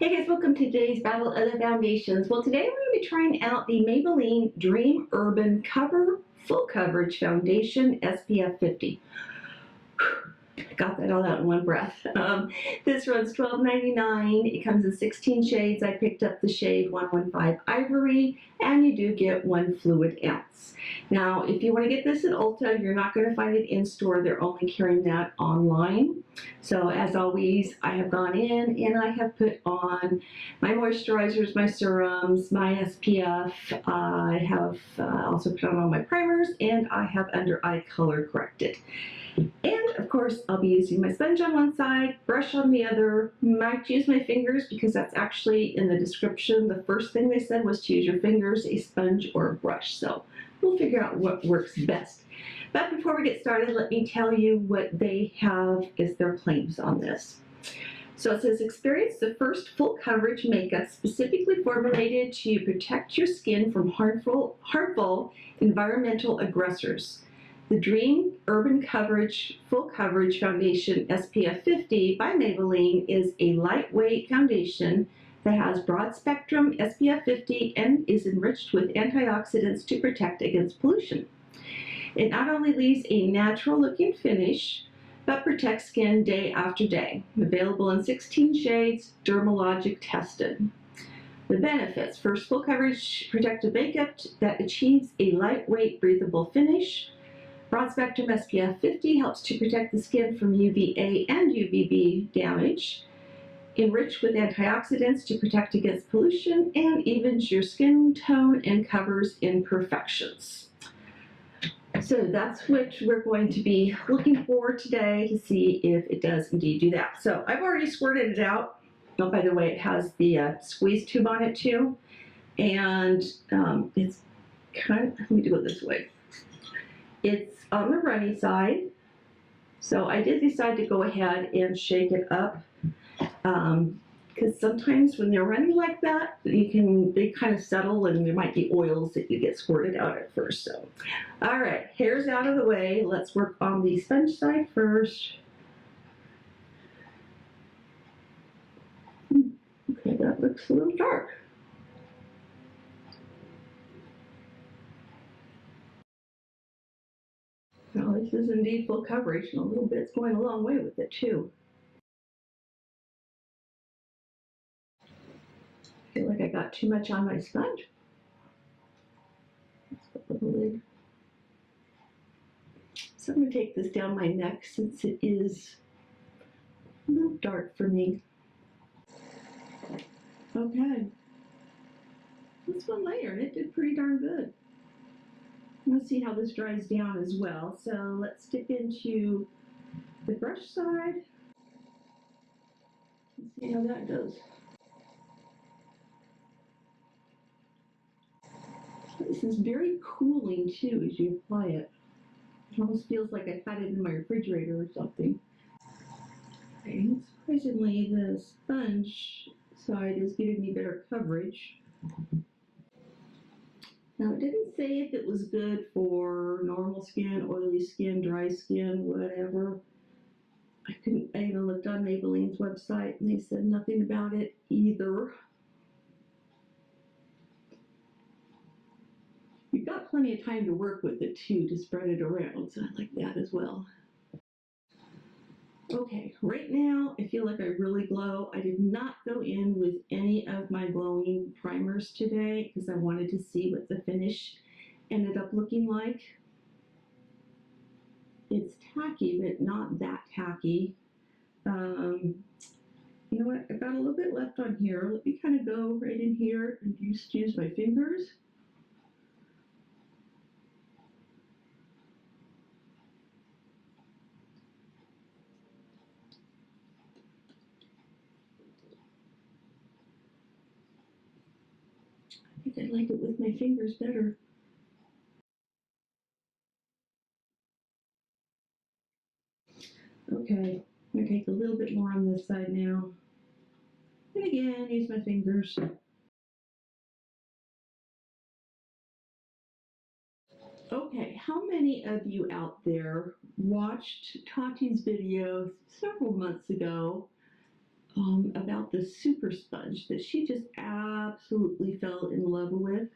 Hey guys, welcome to today's Battle of the Foundations. Well, today we're going to be trying out the Maybelline Dream Urban Full Coverage Foundation SPF 50. Got that all out in one breath. This runs $12.99. It comes in 16 shades. I picked up the shade 115 Ivory, and you do get 1 fluid ounce. Now, if you want to get this at Ulta, you're not going to find it in store. They're only carrying that online. So as always, I have gone in and I have put on my moisturizers, my serums, my SPF. I have also put on all my primers, and I have under eye color corrected. And of course, I'll be using my sponge on one side, brush on the other. Might use my fingers because that's actually in the description. The first thing they said was to use your fingers, a sponge, or a brush. So we'll figure out what works best. But before we get started, let me tell you what they have as their claims on this. So it says, experience the first full coverage makeup specifically formulated to protect your skin from harmful environmental aggressors. The Dream Urban Full Coverage Foundation SPF 50 by Maybelline is a lightweight foundation that has broad spectrum SPF 50 and is enriched with antioxidants to protect against pollution. It not only leaves a natural looking finish, but protects skin day after day. Available in 16 shades, dermalogic tested. The benefits: first, full coverage protective makeup that achieves a lightweight, breathable finish. Broad spectrum SPF 50 helps to protect the skin from UVA and UVB damage. Enriched with antioxidants to protect against pollution, and evens your skin tone and covers imperfections. So that's what we're going to be looking for today to see if it does indeed do that. So I've already squirted it out. Oh, by the way, it has the squeeze tube on it too. And it's kind of, let me do it this way. It's on the runny side. So I did decide to go ahead and shake it up. Because sometimes when they're running like that, they kind of settle and there might be oils that you get squirted out at first. So, all right, hair's out of the way. Let's work on the sponge side first. Okay, that looks a little dark. Now this is indeed full coverage, and a little bit's going a long way with it too. I feel like I got too much on my sponge. Let's put the lid. So I'm going to take this down my neck since it is a little dark for me. Okay. That's one layer, and it did pretty darn good. Let's see how this dries down as well. So let's dip into the brush side. Let's see how that goes. This is very cooling too as you apply it. It almost feels like I've had it in my refrigerator or something. Okay, surprisingly, the sponge side is giving me better coverage. Now, it didn't say if it was good for normal skin, oily skin, dry skin, whatever. I even looked on Maybelline's website and they said nothing about it either. You've got plenty of time to work with it too, to spread it around, so I like that as well. Okay, right now I feel like I really glow. I did not go in with any of my glowing primers today because I wanted to see what the finish ended up looking like. It's tacky, but not that tacky. You know what, I've got a little bit left on here. Let me kind of go right in here and just use my fingers. I think I like it with my fingers better. Okay, I'm going to take a little bit more on this side now. And again, use my fingers. Okay, how many of you out there watched Tati's video several months ago about the super sponge that she just absolutely fell in love with.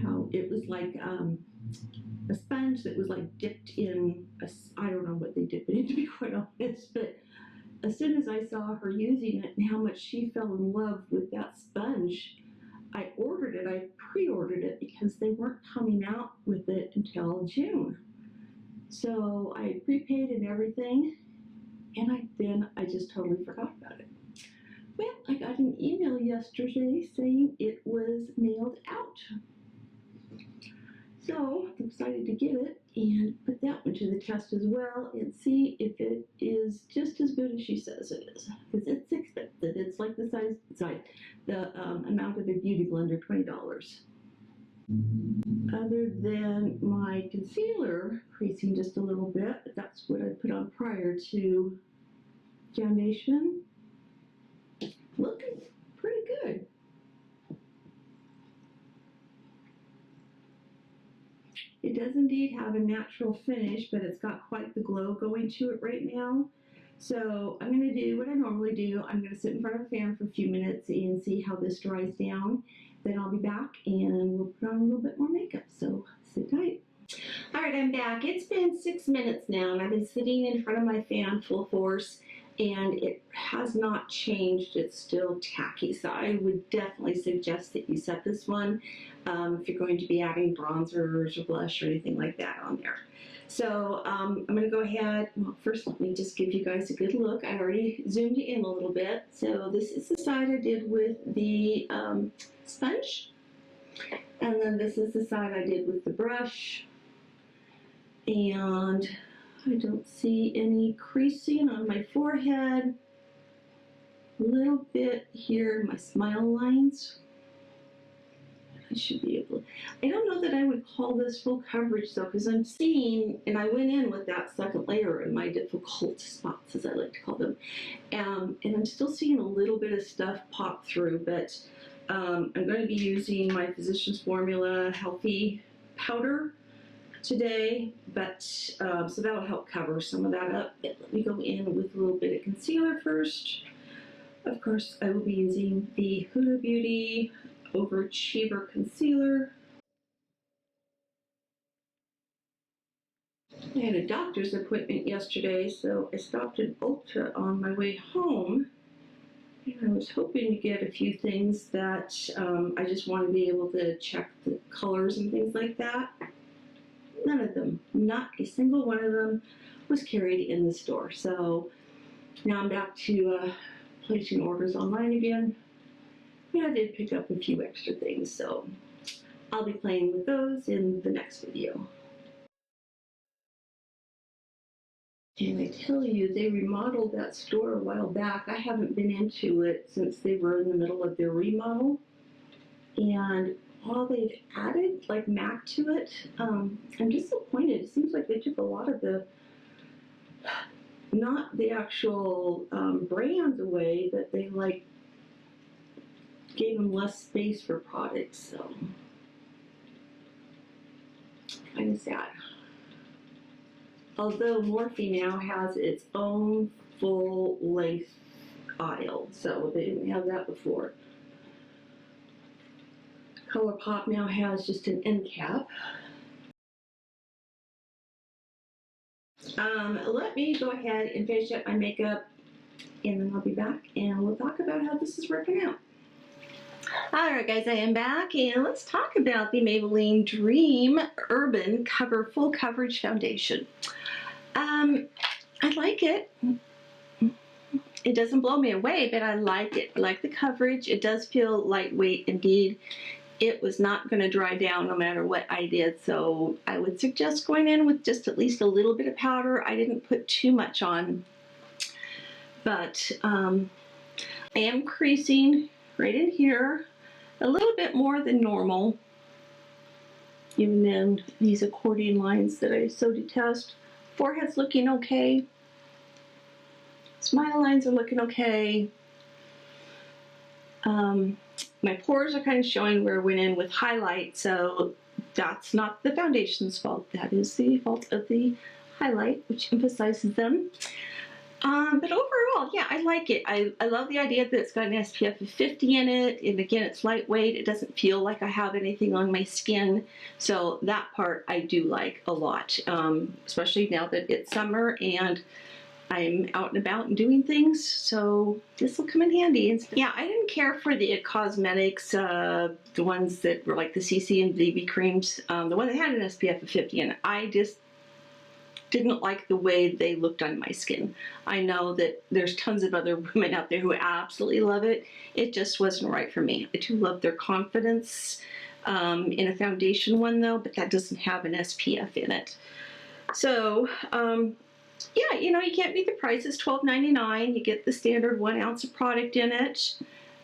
How it was like a sponge that was like dipped in I don't know what they dipped it in, to be quite honest, but as soon as I saw her using it and how much she fell in love with that sponge, I ordered it. I pre-ordered it because they weren't coming out with it until June. So I prepaid and everything, and then I just totally forgot about it. Well, I got an email yesterday saying it was mailed out. So I'm excited to get it and put that one to the test as well and see if it is just as good as she says it is. Because it's expensive. It's like the amount of a beauty blender, $20. Other than my concealer creasing just a little bit, but that's what I put on prior to foundation. Looking pretty good. It does indeed have a natural finish, but it's got quite the glow going to it right now. So I'm going to do what I normally do. I'm going to sit in front of a fan for a few minutes and see how this dries down. Then I'll be back and we'll put on a little bit more makeup. So sit tight. All right, I'm back. It's been 6 minutes now, and I've been sitting in front of my fan full force, and it has not changed. It's still tacky, so I would definitely suggest that you set this one if you're going to be adding bronzers or blush or anything like that on there. So I'm going to go ahead. Well, first let me just give you guys a good look. I already zoomed you in a little bit. So this is the side I did with the sponge, and then this is the side I did with the brush. And I don't see any creasing on my forehead. A little bit here, my smile lines. I should be able to, I don't know that I would call this full coverage though, because I'm seeing, and I went in with that second layer in my difficult spots, as I like to call them, and I'm still seeing a little bit of stuff pop through, but I'm going to be using my Physicians Formula Healthy Powder today, but so that'll help cover some of that up. But let me go in with a little bit of concealer first. Of course, I will be using the Huda Beauty Overachiever Concealer. I had a doctor's appointment yesterday, so I stopped at Ulta on my way home. And I was hoping to get a few things that I just want to be able to check the colors and things like that. None of them, not a single one of them, was carried in the store. So now I'm back to placing orders online again. And I did pick up a few extra things, so I'll be playing with those in the next video. And I tell you, they remodeled that store a while back. I haven't been into it since they were in the middle of their remodel. And while they've added like MAC to it, I'm disappointed. It seems like they took a lot of the, not the actual brands away, but they like gave them less space for products, so kind of sad. Although Morphe now has its own full-length aisle, so they didn't have that before. ColourPop now has just an end cap. Let me go ahead and finish up my makeup, and then I'll be back, and we'll talk about how this is working out. Alright guys, I am back, and let's talk about the Maybelline Dream Urban Full Coverage Foundation. I like it. It doesn't blow me away, but I like it. I like the coverage. It does feel lightweight indeed. It was not going to dry down no matter what I did, so I would suggest going in with just at least a little bit of powder. I didn't put too much on, but I am creasing right in here a little bit more than normal, even in these accordion lines that I so detest. Forehead's looking okay. Smile lines are looking okay. My pores are kind of showing where I went in with highlight, so that's not the foundation's fault. That is the fault of the highlight, which emphasizes them. But overall, yeah, I like it. I love the idea that it's got an SPF of 50 in it. And again, it's lightweight. It doesn't feel like I have anything on my skin. So that part I do like a lot, especially now that it's summer and I'm out and about and doing things. So this will come in handy. And yeah, I didn't care for the cosmetics, the ones that were like the CC and BB creams, the one that had an SPF of 50 in it. I just didn't like the way they looked on my skin. I know that there's tons of other women out there who absolutely love it. It just wasn't right for me. I do love their confidence in a foundation one though, but that doesn't have an SPF in it. So, yeah, you know, you can't beat the price. It's $12.99. You get the standard 1 ounce of product in it.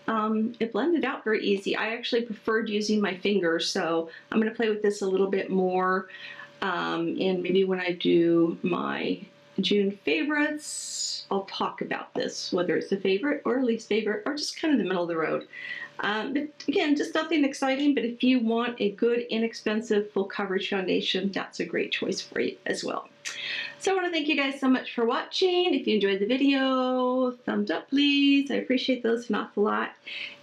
It blended out very easy. I actually preferred using my fingers, so I'm going to play with this a little bit more. And maybe when I do my June favorites, I'll talk about this, whether it's a favorite or a least favorite or just kind of the middle of the road. But again, just nothing exciting, but if you want a good, inexpensive, full coverage foundation, that's a great choice for you as well. So I want to thank you guys so much for watching. If you enjoyed the video, thumbs up please. I appreciate those an awful lot.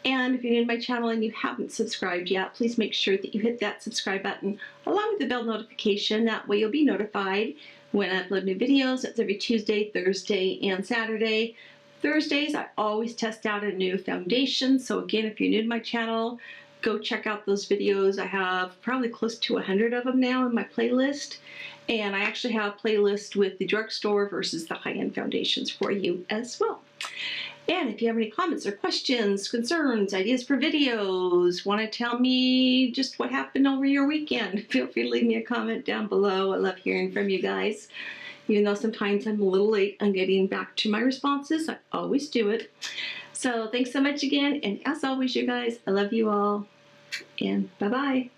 And if you're new to my channel and you haven't subscribed yet, please make sure that you hit that subscribe button along with the bell notification. That way you'll be notified when I upload new videos. That's every Tuesday, Thursday, and Saturday. Thursdays, I always test out a new foundation. So again, if you're new to my channel, go check out those videos. I have probably close to 100 of them now in my playlist. And I actually have a playlist with the drugstore versus the high-end foundations for you as well. And if you have any comments or questions, concerns, ideas for videos, want to tell me just what happened over your weekend, feel free to leave me a comment down below. I love hearing from you guys. Even though sometimes I'm a little late on getting back to my responses, I always do it. So thanks so much again. And as always, you guys, I love you all. And bye-bye.